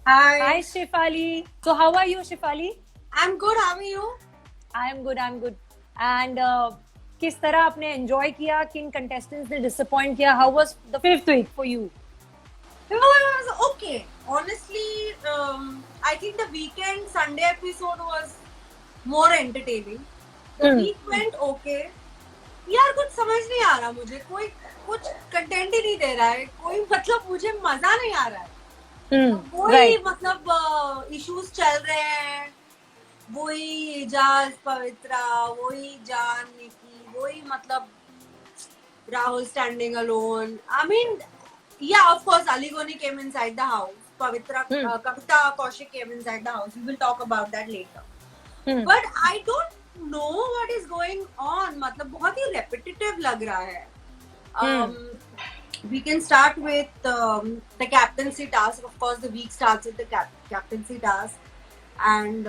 Hi, Hi, Shefali. So, how are you, Shefali? I'm good. How are you? I'm good. I'm good. And किस तरह आपने enjoy किया? किन contestants ने disappoint किया? How was the fifth week for you? No, it was okay. Honestly, I think the weekend Sunday episode was more entertaining. The week went okay. यार कुछ समझ नहीं आ रहा मुझे, कोई कुछ कंटेंट ही नहीं दे रहा है, कोई मतलब मुझे मजा नहीं आ रहा है। वही Right. मतलब इश्यूज चल रहे हैं, वही एजाज पवित्रा, वही जान निकी, वही मतलब Rahul standing alone. I mean, yeah, of course, Ali Goni came inside the house. Pavitra, Kavita Kaushik came inside the house. We will talk about that later. But I don't know what is going on. मतलब बहुत ही repetitive लग रहा है. We can start with the captaincy task. Of course, the week starts with the captaincy task. And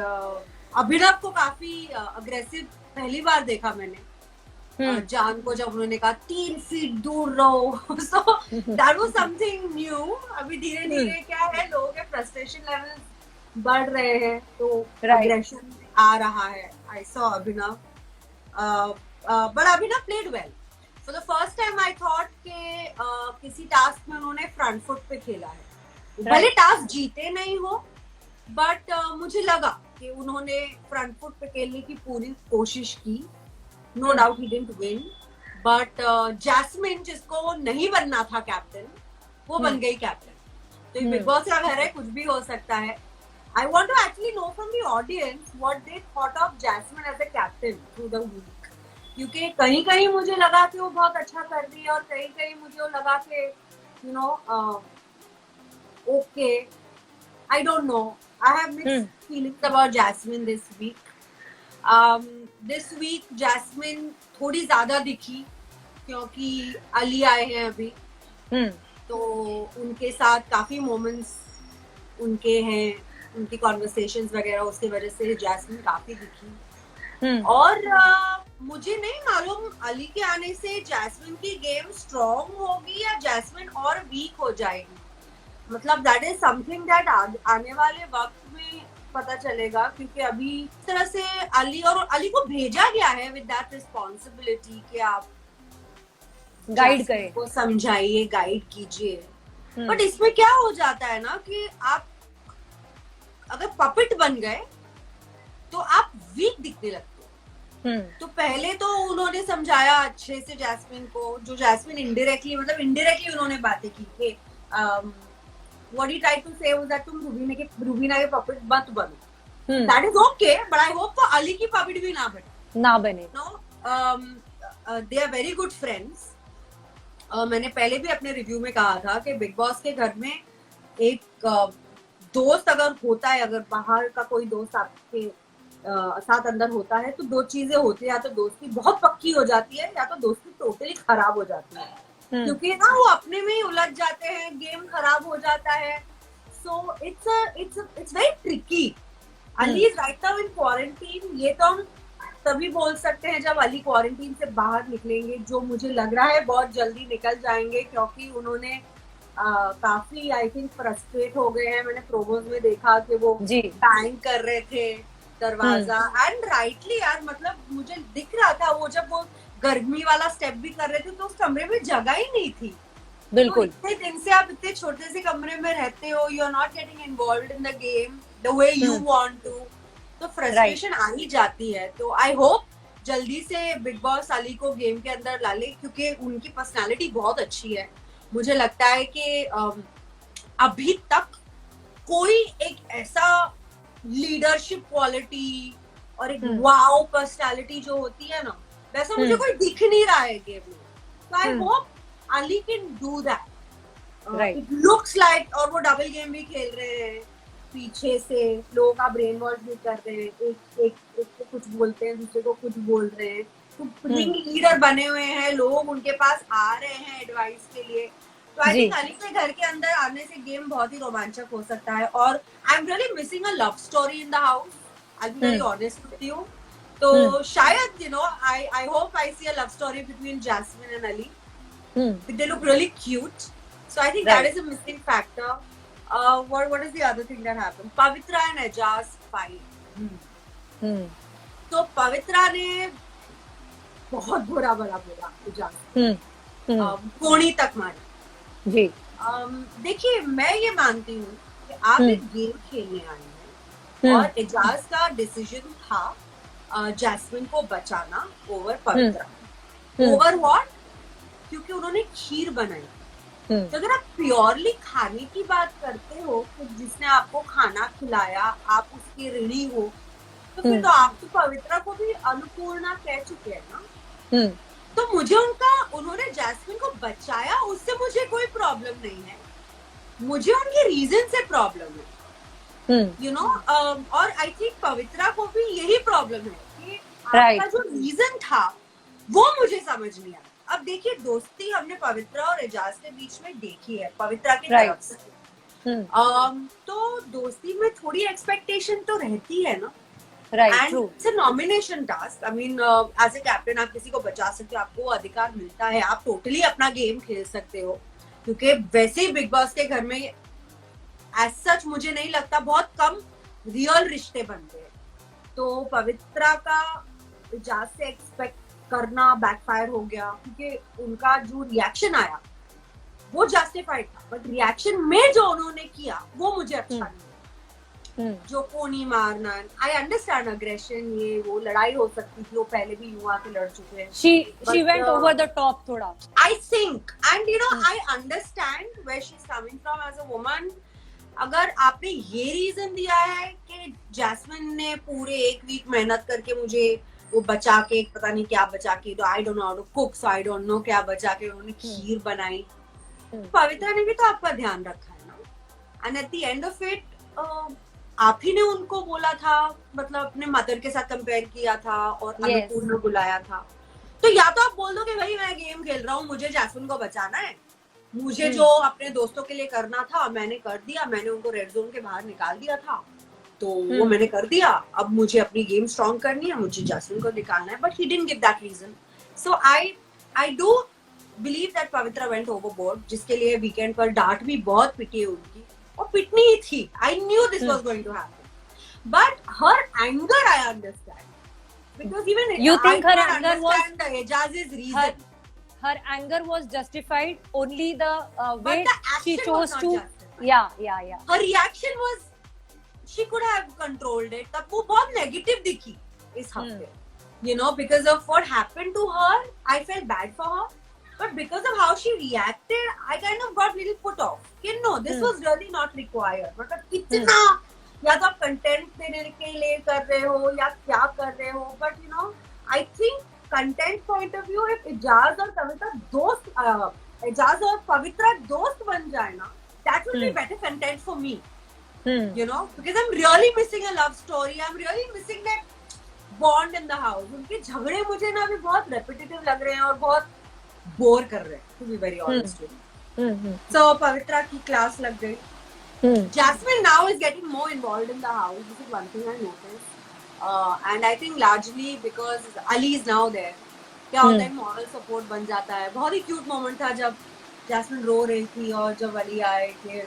अभिनव को काफी aggressive पहली बार देखा मैंने. जान को जब उन्होंने कहा 3 फीट दूर रहो, so that was something new. अभी धीरे धीरे क्या है, लोगों के frustration levels बढ़ रहे हैं, तो aggression आ रहा है. I saw Abhinav, but Abhinav played well. For the first time I thought कि किसी टास्क में उन्होंने फ्रंट फुट पे खेला है. भले टास्क जीते नहीं हो, बट मुझे लगा कि उन्होंने फ्रंट फुट पे खेलने की पूरी कोशिश की. No doubt he didn't win, but Jasmine जिसको नहीं बनना था कैप्टन, वो बन गई कैप्टन. तो बिग बॉस का घर है, कुछ भी हो सकता है. I want to actually know from the audience what they thought of Jasmine as a captain through the week. क्योंकि कहीं कहीं मुझे लगा कि वो बहुत अच्छा कर रही है और कहीं कहीं मुझे वो लगा कि you know okay, I don't know. I have mixed feelings about Jasmine this week. This week Jasmin थोड़ी ज्यादा दिखी क्योंकि अली आए हैं अभी, तो उनके साथ काफी मोमेंट्स उनके हैं, उनकी कॉन्वर्सेशंस वगैरह, उसके वजह से जैस्मिन काफी दिखी. और मुझे नहीं मालूम अली के आने से जैस्मिन की गेम स्ट्रॉन्ग होगी या जैस्मिन और वीक हो जाएगी. मतलब दैट इज समथिंग दैट आने वाले वक्त में पता चलेगा, क्योंकि अभी इस तरह से अली को भेजा गया है विद दैट रिस्पॉन्सिबिलिटी कि आप गाइड करें, को समझाइए, गाइड कीजिए. बट इसमें क्या हो जाता है ना कि आप अगर पपेट बन गए तो आप वीक दिखने लगते हो. तो पहले तो उन्होंने समझाया अच्छे से जैस्मिन को, जो जैस्मिन इनडायरेक्टली उन्होंने बातें की कि what he tried to say was that तुम रूबीना के puppet मत बनो. That is okay, but I hope for Ali की puppet भी ना बने. No, they are very good friends. मैंने पहले भी अपने रिव्यू में कहा था कि बिग बॉस के घर में एक दोस्त अगर होता है, अगर बाहर का कोई दोस्त आपके साथ अंदर होता है, तो दो चीजें होती है, या तो दोस्ती बहुत पक्की हो जाती है या तो दोस्ती टोटली खराब हो जाती है. क्योंकि ना वो अपने में ही उलझ जाते हैं, गेम खराब हो जाता है. So it's very tricky. Ali is right now in quarantine. ये तो हम तभी बोल सकते हैं जब अली क्वारंटीन से बाहर निकलेंगे, जो मुझे लग रहा है बहुत जल्दी निकल जाएंगे, क्योंकि उन्होंने काफी आई थिंक फ्रस्ट्रेट हो गए हैं. मैंने प्रोमोज में देखा कि वो बैंग कर रहे थे दरवाजा, एंड राइटली यार, मतलब मुझे दिख रहा था वो जब वो गर्मी वाला स्टेप भी कर रहे थे तो उस कमरे में जगह ही नहीं थी. बिल्कुल. तो इतने दिन से आप इतने छोटे से कमरे में रहते हो, you are not getting involved in the game the way you want to, तो फ्रस्ट्रेशन आ ही जाती है. तो आई होप जल्दी से बिग बॉस अली को गेम के अंदर ला ले, क्योंकि उनकी पर्सनालिटी बहुत अच्छी है. मुझे लगता है कि अभी तक कोई एक ऐसा लीडरशिप क्वालिटी और एक वाओ पर्सनालिटी जो होती है ना, वैसा मुझे कोई दिख नहीं रहा है गेम में. तो I hope Ali can do that. It looks like, और वो डबल गेम भी खेल रहे हैं, पीछे से लोगों का ब्रेन वॉश भी कर रहे हैं, एक को कुछ बोलते हैं, दूसरे को कुछ बोल रहे हैं. तो रिंग लीडर बने हुए हैं, लोग उनके पास आ रहे हैं एडवाइस के लिए. तो आई थिंक अली के घर के अंदर आने से गेम बहुत ही रोमांचक हो सकता है. और I am really missing a love story in the house. I be very honest with you. तो शायद I hope I see a love story between Jasmine and Ali. They look really cute. So I think that is a missing factor. what is the other thing that happened? Pavitra and Ajaz fight. तो पवित्रा ने बहुत बुरा Ajaz कोणी तक मारी जी। देखिए मैं ये मानती हूँ कि आप एक गेम खेलने आए हैं और एजाज का डिसीजन था जैस्मिन को बचाना ओवर पवित्रा। Over what? क्योंकि उन्होंने खीर बनाई। तो अगर आप प्योरली खाने की बात करते हो तो जिसने आपको खाना खिलाया आप उसके ऋणी हो, तो फिर तो आप तो पवित्रा को भी अन्नपूर्णा कह चुके हैं ना। तो मुझे उन्होंने जैस्मिन को बचाया, उससे मुझे कोई प्रॉब्लम नहीं है, मुझे उनके रीजन से प्रॉब्लम है, यू नो। और आई थिंक पवित्रा को भी यही प्रॉब्लम है कि आपका जो रीजन था वो मुझे समझ नहीं आया। अब देखिए दोस्ती हमने पवित्रा और एजाज के बीच में देखी है पवित्रा की तरफ से, तो दोस्ती में थोड़ी एक्सपेक्टेशन तो रहती है ना। And it's a nomination task. I mean, as a captain आप किसी को बचा सकते हो, आपको अधिकार मिलता है, आप टोटली अपना गेम खेल सकते हो, क्योंकि वैसे ही बिग बॉस के घर में एज सच मुझे नहीं लगता, बहुत कम रियल रिश्ते बनते हैं। तो पवित्रा का एजाज से एक्सपेक्ट करना बैकफायर हो गया, क्योंकि उनका जो रिएक्शन आया वो जस्टिफाइड था, बट रिएक्शन में जो उन्होंने किया वो मुझे अच्छा नहीं। जो कोनी मारना, आई अंडरस्टैंड अग्रेशन, ये वो लड़ाई हो सकती थी, वो पहले भी युवा के लड़ चुके हैं। she went over the top थोड़ा, I think, and you know I understand where she's coming from as a woman। अगर आपने ये रीजन दिया है कि जैस्मिन ने पूरे एक वीक मेहनत करके मुझे वो बचा के, पता नहीं क्या बचा के, तो I don't know how to cook, so I don't know क्या बचा के उन्होंने खीर बनाई, पवित्रा ने भी तो आपका ध्यान रखा है ना। And at the end of it आप ही ने उनको बोला था, मतलब अपने मदर के साथ कंपेयर किया था और अन्नपूर्णा बुलाया था, तो या तो आप बोल दो कि भाई मैं गेम खेल रहा हूँ, मुझे जैस्मिन को बचाना है, मुझे जो अपने दोस्तों के लिए करना था मैंने कर दिया, मैंने उनको रेड जोन के बाहर निकाल दिया था, तो वो मैंने कर दिया, अब मुझे अपनी गेम स्ट्रॉन्ग करनी है, मुझे जैस्मिन को निकालना है। But he didn't give that reason, so I do believe that Pavitra went overboard, जिसके लिए वीकेंड पर डांट भी बहुत पिटी है उनकी, और पिटनी ही थी। I knew this was going to happen, but her anger I understand, because even you think her anger was Ejaz's reason. Her anger was justified, only the way but the she chose to justified. yeah her reaction was, she could have controlled it, तब वो बहुत negative दिखी इस हफ्ते, you know, because of what happened to her I felt bad for her, but because of how she reacted I kind of got little put off कि no, this was really not required। मतलब इतना या तो आप content देने के लिए कर रहे हो या क्या कर रहे हो, but you know I think content point of view, if Ejaz और पवित्रा दोस्त, एजाज और पवित्रा दोस्त बन जाए ना, that would be better content for me, you know, because I'm really missing a love story, I'm really missing that bond in the house। उनके झगड़े मुझे ना अभी बहुत repetitive लग रहे हैं और बहुत बोर कर रहे हैं, to be very honest with you। So पवित्रा की क्लास लग गई। Jasmine now is getting more involved in the house, this is one thing I noticed, and I think largely because Ali is now there। क्या होता है, moral support बन जाता है। बहुत ही क्यूट मोमेंट था जब जैस्मिन रो रही थी और जब अली आए कि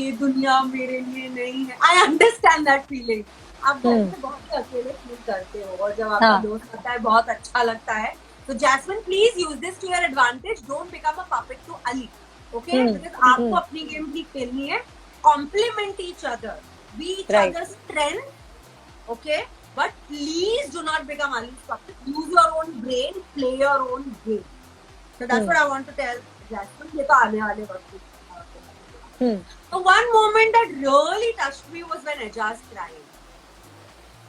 ये दुनिया मेरे लिए नहीं है। I understand that feeling, आप बहुत अकेले फील करते हो और जब आपका दोस्त आता है बहुत अच्छा लगता है। So Jasmine, please use this to your advantage. Don't become a puppet to Ali, okay? Because आपको अपनी गेम ठीक खेलनी है, complement each other, be each other's strength, okay? But please do not become Ali's puppet. Use your own brain, play your own game. So that's what I want to tell Jasmine. ये तो आने वाले वक्त। So one moment that really touched me was when Ajaz cried.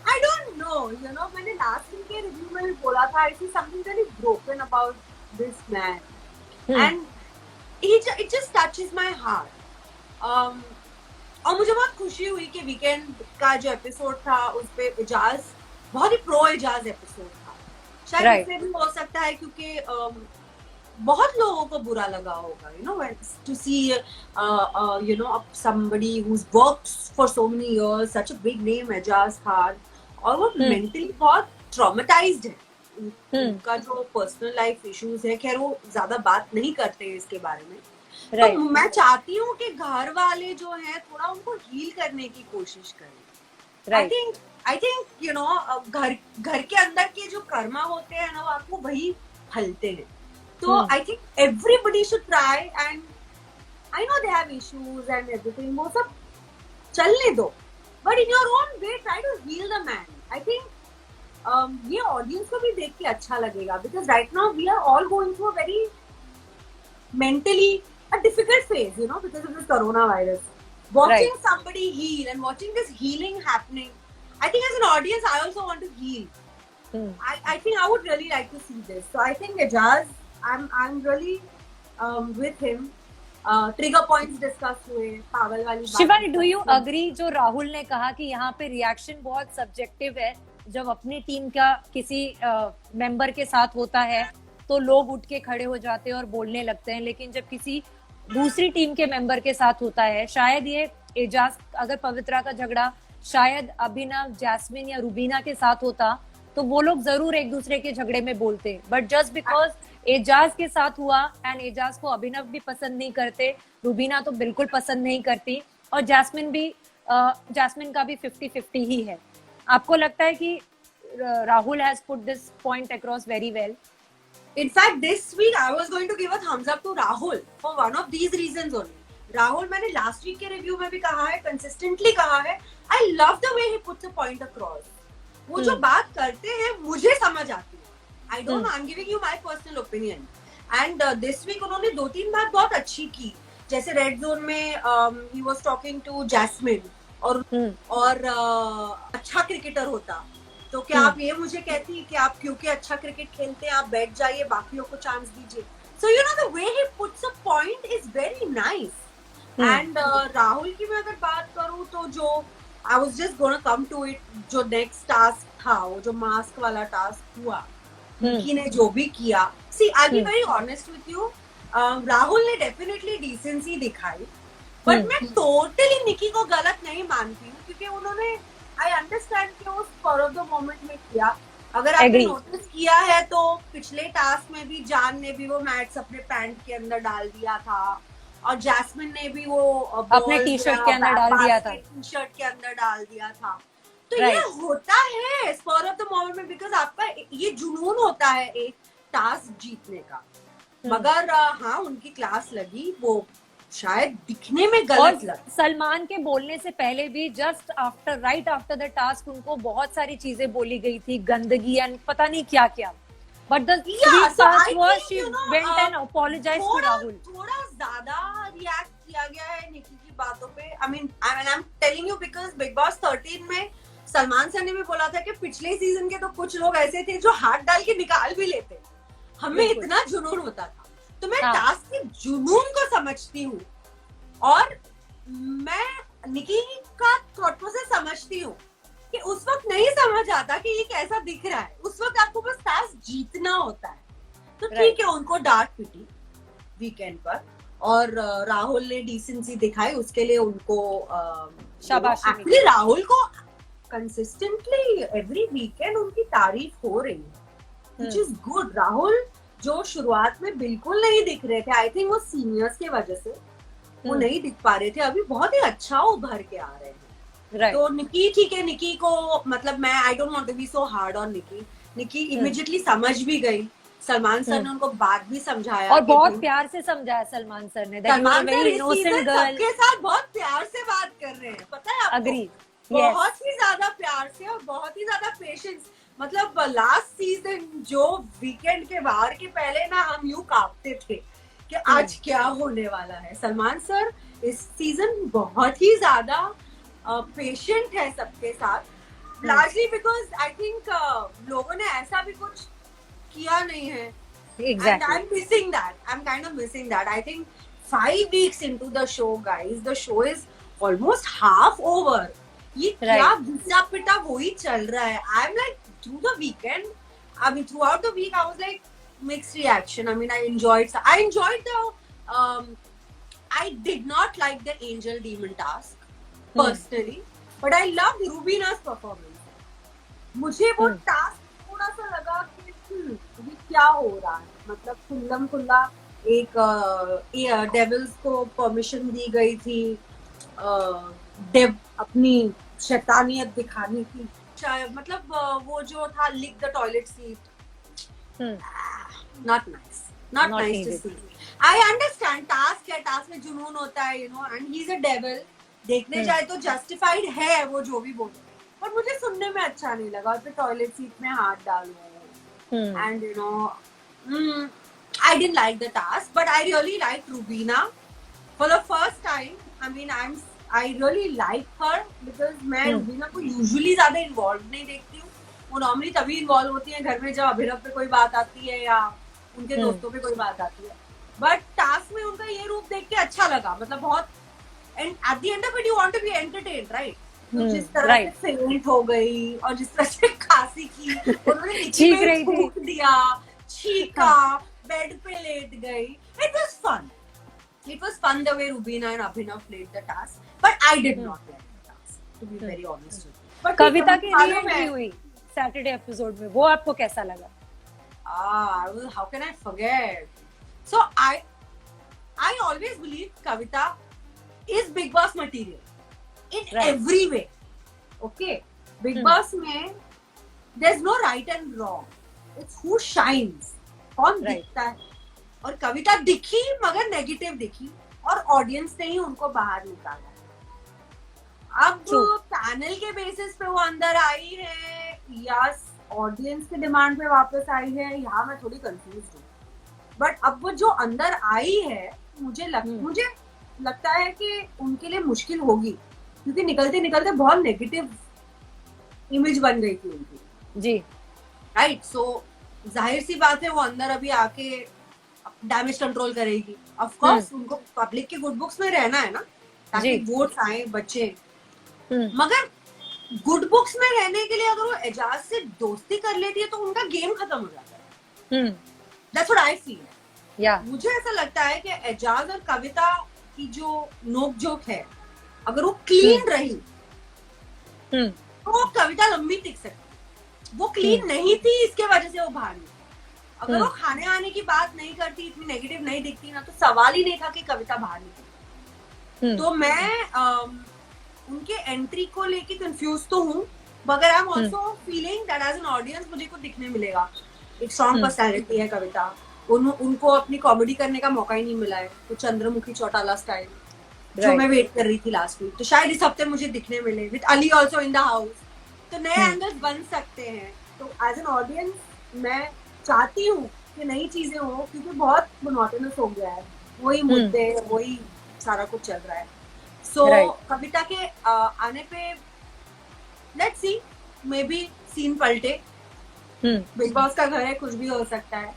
I don't know, you know, मैंने last week के review में भी बोला था, I see something really broken about this man, and it just touches my heart। और मुझे बहुत खुशी हुई कि वीकेंड का जो एपिसोड था उस पे एजाज बहुत ही प्रो एजाज एपिसोड था, शायद इसलिए भी हो सकता है क्योंकि बहुत लोगों को बुरा लगा होगा, you know, to see you know somebody who's worked for so many years, such a big name Ejaz Khan, और वो मेंटली बहुत ट्रॉमेटाइज्ड है, उनका जो पर्सनल लाइफ इश्यूज है, खैर वो ज्यादा बात नहीं करते इसके बारे में, Right. तो मैं चाहती हूँ कि घर वाले जो हैं थोड़ा उनको हील करने की कोशिश करें। Right. I think you know घर के अंदर के जो कर्मा होते हैं ना वो आपको वही फलते हैं। तो I think everybody should try, and I know they have issues and everything, वो सब चलने दो, but in your own way try to heal the man. I think ये ऑडियंस को भी देख के अच्छा लगेगा, because right now we are all going through a very mentally a difficult phase, you know, because of this coronavirus. Watching somebody heal and watching this healing happening, I think as an audience, I also want to heal. I think I would really like to see this. So I think Ejaz, I'm really with him. Trigger points discuss हुए, पागल वाली बात। Shivani, do you agree जो राहुल ने कहा कि यहाँ पे रिएक्शन बहुत सब्जेक्टिव है, जब अपनी टीम का किसी मेंबर के साथ होता है तो लोग उठ के खड़े हो जाते हैं और बोलने लगते हैं, लेकिन जब किसी दूसरी टीम के मेंबर के साथ होता है, शायद ये एजाज, अगर पवित्रा का झगड़ा शायद अभिनव, जैस्मिन या रुबीना के साथ होता तो वो लोग जरूर एक दूसरे के झगड़े में बोलते, बट जस्ट बिकॉज एजाज के साथ हुआ, एंड एजाज को अभिनव भी पसंद नहीं करते, रुबीना तो बिल्कुल पसंद नहीं करती, और जैस्मिन का भी 50-50 ही है। आपको लगता है कि Rahul has put this point across very well? In fact, this week I was going to give a thumbs up to Rahul for one of these reasons only. Rahul, मैंने last week के review में भी कहा है, consistently कहा है, I love the way he puts a point across. वो जो बात करते हैं मुझे समझ आती है। I don't know, I'm giving you my personal opinion. And this week उन्होंने 2-3 बात बहुत अच्छी की, जैसे रेड जोन में he was talking to Jasmine, और अच्छा क्रिकेटर होता तो क्या आप ये मुझे कहती कि आप क्योंकि अच्छा क्रिकेट खेलते हैं आप बैठ जाइए, बाकियों को चांस दीजिए। So you know the way he puts a point is very nice. And Rahul की मैं अगर बात करूं तो जो I was just gonna come to it, जो नेक्स्ट टास्क था, वो जो मास्क वाला टास्क हुआ, निकी ने जो भी किया, see I be very honest with you, Rahul ने डेफिनेटली डिसेंसी दिखाई, बट मैं टोटली निकी को गलत नहीं मानती हूँ, क्योंकि उन्होंने I understand कि वो spur of the moment में किया। अगर आपने नोटिस किया है तो पिछले टास्क में भी जान ने भी वो मैट्स अपने पैंट के अंदर डाल दिया था, और जैस्मिन ने भी वो अपने टी शर्ट के अंदर डाल दिया था, टी शर्ट के अंदर डाल दिया था। तो ये होता है स्पर ऑफ द मोमेंट में, बिकॉज आपका ये जुनून होता है एक टास्क जीतने का। मगर हाँ, उनकी क्लास लगी, वो शायद दिखने में गलत लगा। सलमान के बोलने से पहले भी just after, right after the task, उनको बहुत सारी चीजें बोली गई थी, गंदगी एंड पता नहीं क्या क्या, but the she went and apologised to Rahul. थोड़ा ज्यादा रिएक्ट किया गया है निकी की बातों पे। I am telling you because big boss 13 में सलमान सर ने भी बोला था कि पिछले सीजन के तो कुछ लोग ऐसे थे जो हाथ डाल के निकाल भी लेते, हमें इतना जुनून होता था। तो मैं टास्क के जुनून को समझती हूँ, और मैं निकी का थॉट प्रोसेस समझती हूँ कि उस वक्त नहीं समझ आता कि ये कैसा दिख रहा है, उस वक्त आपको बस टास्क जीतना होता है। तो ठीक है, उनको डांट पिटी वीकेंड पर, और राहुल ने डिसेंसी दिखाई, उसके लिए उनको शाबाशी। एक्चुअली राहुल को कंसिस्टेंटली एवरी वीकेंड उनकी तारीफ हो रही है, व्हिच इज गुड। राहुल जो शुरुआत में बिल्कुल नहीं दिख रहे थे, आई थिंक वो सीनियर्स की वजह से वो नहीं दिख पा रहे थे, अभी बहुत ही अच्छा उभर के आ रहे हैं। तो निकी, ठीक है, निकी को मतलब मैं I don't want to be so hard on Nikki immediately समझ भी गई, सलमान सर ने उनको बात भी समझाया, और बहुत प्यार से समझाया सलमान सर ने। सलमान सर इनोसेंट गर्ल सबके साथ बहुत प्यार से बात कर रहे हैं, पता है आपको? अग्री, बहुत ही ज्यादा प्यार से और बहुत ही ज्यादा पेशेंस। मतलब लास्ट सीजन जो वीकेंड के बाहर के पहले ना हम यूं कांपते थे कि आज क्या होने वाला है। सलमान सर इस सीजन बहुत ही ज्यादा पेशेंट है सबके साथ, लार्जली बिकॉज आई थिंक लोगों ने ऐसा भी कुछ किया नहीं है। Exactly. And I'm missing that. I'm kind of missing that. I think 5 weeks into the show, guys, the show is almost half over. ये क्या घिसा पिटा वही चल रहा है। I'm like through the weekend, I mean throughout the week, I was like mixed reaction. I mean I enjoyed the I did not like the Angel Demon task personally, but I loved Rubina's performance. मुझे वो task थोड़ा सा लगा कि ये क्या हो रहा है, मतलब खुल्लम खुल्ला एक डेविल्स को परमिशन दी गई थी डेव अपनी शैतानियत दिखाने की, मतलब वो जो था lick the toilet seat, not nice, not nice to see. I understand task है, टास्क में जुनून होता है, you know, and he is a devil, देखने जाए तो जस्टिफाइड है वो जो भी बोले, पर मुझे सुनने में अच्छा नहीं लगा। और फिर टॉयलेट सीट में हाथ डाल रहे, and you know I didn't like the task, but I really liked Rubina for the first time. I mean, I really like her because मैं Rubina को usually ज़्यादा involved नहीं देखती हूँ। वो normally तभी involve होती है घर में जब अभिनव पे कोई बात आती है या उनके दोस्तों पे कोई बात आती है। But task में उनका ये रूप देख के अच्छा लगा, मतलब बहुत, and at the end of it you want to be entertained, right? तो जिस तरह से फेंट हो गई और जिस तरह से खांसी की, उन्होंने नीचे में थूक दिया, छींका, बेड पे लेट गई, it was fun. It was fun the way Rubina and Abhinav played the task, but I did not like the task, to be very honest with you. But कविता की री-एंट्री हुई Saturday episode में, वो आपको कैसा लगा? How can I forget? So I always believe Kavita is Big Boss material in every way. Okay, Big Boss में there's no right and wrong. It's who shines. कौन दिखता है, और कविता दिखी मगर नेगेटिव दिखी और ऑडियंस ने ही उनको बाहर निकाला। अब पैनल के बेसिस पे वो अंदर आई है या ऑडियंस के डिमांड पे वापस आई है, यहाँ मैं थोड़ी कंफ्यूज हूँ। बट अब वो जो अंदर आई है, मुझे लगता है कि उनके लिए मुश्किल होगी, क्योंकि निकलते निकलते बहुत नेगेटिव इमेज बन गई थी उनकी जी, राइट। सो जाहिर सी बात है वो अंदर अभी आके डैमेज कंट्रोल करेगी। ऑफ कोर्स उनको पब्लिक के गुड बुक्स में रहना है ना, ताकि वोट्स आए बच्चे, मगर गुड बुक्स में रहने के लिए अगर वो एजाज से दोस्ती कर लेती है तो उनका गेम खत्म हो जाता है। That's what I feel. मुझे ऐसा लगता है कि एजाज और कविता की जो नोकझोंक है, अगर वो क्लीन रही तो वो कविता लंबी टिक सकती। वो क्लीन नहीं थी, इसके वजह से वो बाहर निकली। अगर वो खाने आने की बात नहीं करती, इतनी नेगेटिव नहीं दिखती ना, तो सवाल ही नहीं था कि कविता बाहर निकली। तो मैं उनके एंट्री को लेके कंफ्यूज तो हूँ, मगर I am also feeling that as an audience मुझे कुछ दिखने मिलेगा। एक स्ट्रॉन्ग पर्सनैलिटी है कविता, उनको अपनी कॉमेडी करने का मौका ही नहीं मिला है, तो चंद्रमुखी चौटाला स्टाइल जो मैं वेट कर रही थी लास्ट वीक, तो शायद इस हफ्ते मुझे दिखने मिले with Ali also in the house, तो नए एंगल्स बन सकते हैं। तो एज एन ऑडियंस मैं चाहती हूँ कि नई चीजें हो, क्योंकि बहुत मोनोटोनस हो गया है, वही मुद्दे, वही सारा कुछ चल रहा है। सो कविता के आने पे let's see, may be seen पलटे। बिग बॉस का घर है, कुछ भी हो सकता है।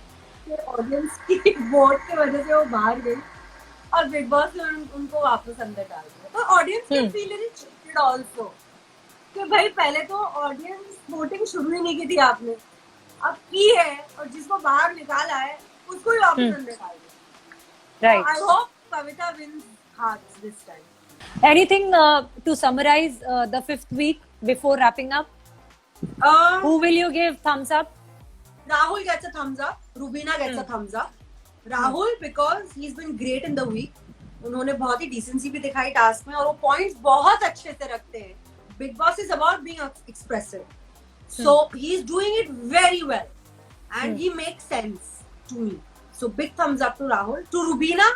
ऑडियंस की वोट की वजह से वो बाहर गई और बिग बॉस ने उनको वापस अंदर डाल दिया, तो ऑडियंस के फील इज चिटेड आल्सो कि भाई पहले तो ऑडियंस वोटिंग शुरू ही नहीं की थी आपने, अब की है, और जिसको बाहर निकाला है उसको ही वापस अंदर डाल दिया। Right, I hope Kavita wins hearts this time. Anything to summarise the 5th week before wrapping up? Who will you give thumbs up? Rahul gets a thumbs up. Rubina gets a thumbs up. Rahul because he's been great in the week. उन्होंने बहुत ही decency भी दिखाई task में, और वो points बहुत अच्छे से रखते हैं। Big Boss is about being expressive, so he's doing it very well, and he makes sense to me. So big thumbs up to Rahul. To Rubina,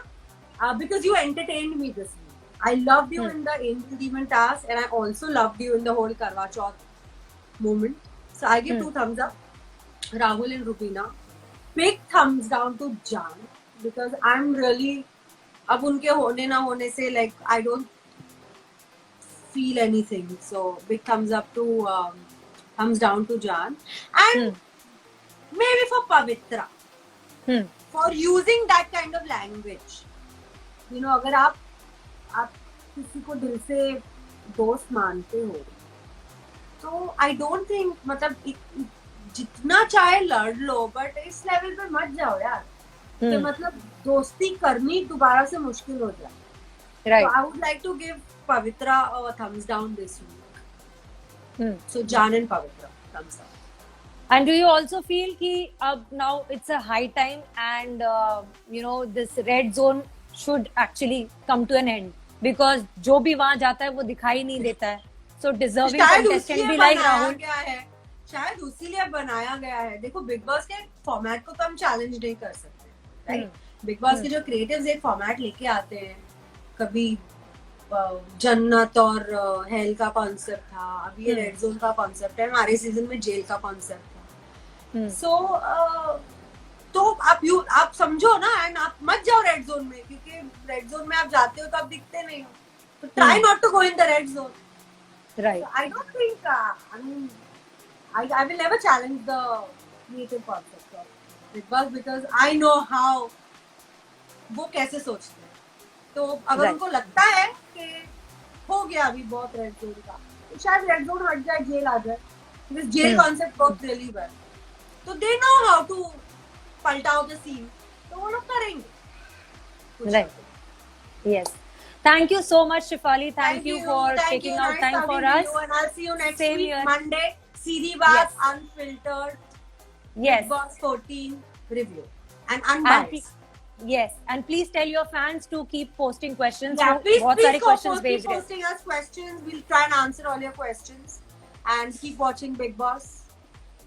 because you entertained me this week. I loved you in the Angel Demon task, and I also loved you in the whole Karwa Chauth moment. So I give 2 thumbs up. Rahul and Rubina. Big thumbs down to Jan, because I'm really, अब उनके होने ना होने से like I don't feel anything. So big thumbs up to thumbs down to Jan, and maybe for Pavitra for using that kind of language. You know, अगर आप किसी को दिल से दोस्त मानते हो, तो I don't think, मतलब जितना चाहे लड़ लो, बट इस लेवल पे मत जाओ यार, तो मतलब दोस्ती करनी दोबारा से मुश्किल हो जाए। Right. So I would like to give Pavitra a thumbs down this week. So Jan and Pavitra, thumbs up. And do you also feel कि अब now it's a high time and this red zone should actually come to an end because जो भी वहाँ जाता है वो दिखाई नहीं देता है. So deserving contestant भी like राहुल. शायद उसीलिए बनाया गया है. देखो बिग बॉस के फॉर्मेट को तो हम चैलेंज नहीं कर सकते, राइट? बिग बॉस के जो क्रिएटिव्स एक फॉर्मेट लेके आते हैं, कभी जन्नत और हेल का कॉन्सेप्ट था, अभी ये रेड जोन का कॉन्सेप्ट है, हमारे सीजन में जेल का कॉन्सेप्ट था. सो तो आप समझो ना, एंड आप मत जाओ रेड जोन में, क्योंकि रेड जोन में आप जाते हो तो आप दिखते नहीं हो. तो try not to go in the red zone. Right. So I don't think I will never challenge the creative concept of Big Boss because I know how वो कैसे सोचते हैं. तो अगर उनको लगता है कि हो गया अभी बहुत रेड जोन का, तो शायद रेड जोन हट जाए, जेल आ जाए, because jail concept works really well. तो they know how to पलटाओ the scene, तो वो लोग करेंगे. Right. Yes. Thank you so much, Shefali. Thank you for taking out time for us. And I'll see you next Same week, here. Monday. सीधी बात, unfiltered. Yes. Big Boss 14 review and unbiased. Yes, and please tell your fans to keep posting questions. Yeah, please keep posting us questions. We'll try and answer all your questions. And keep watching Big Boss.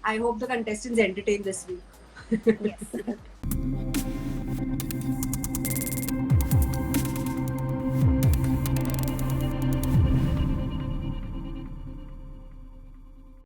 I hope the contestants entertain this week. Yes.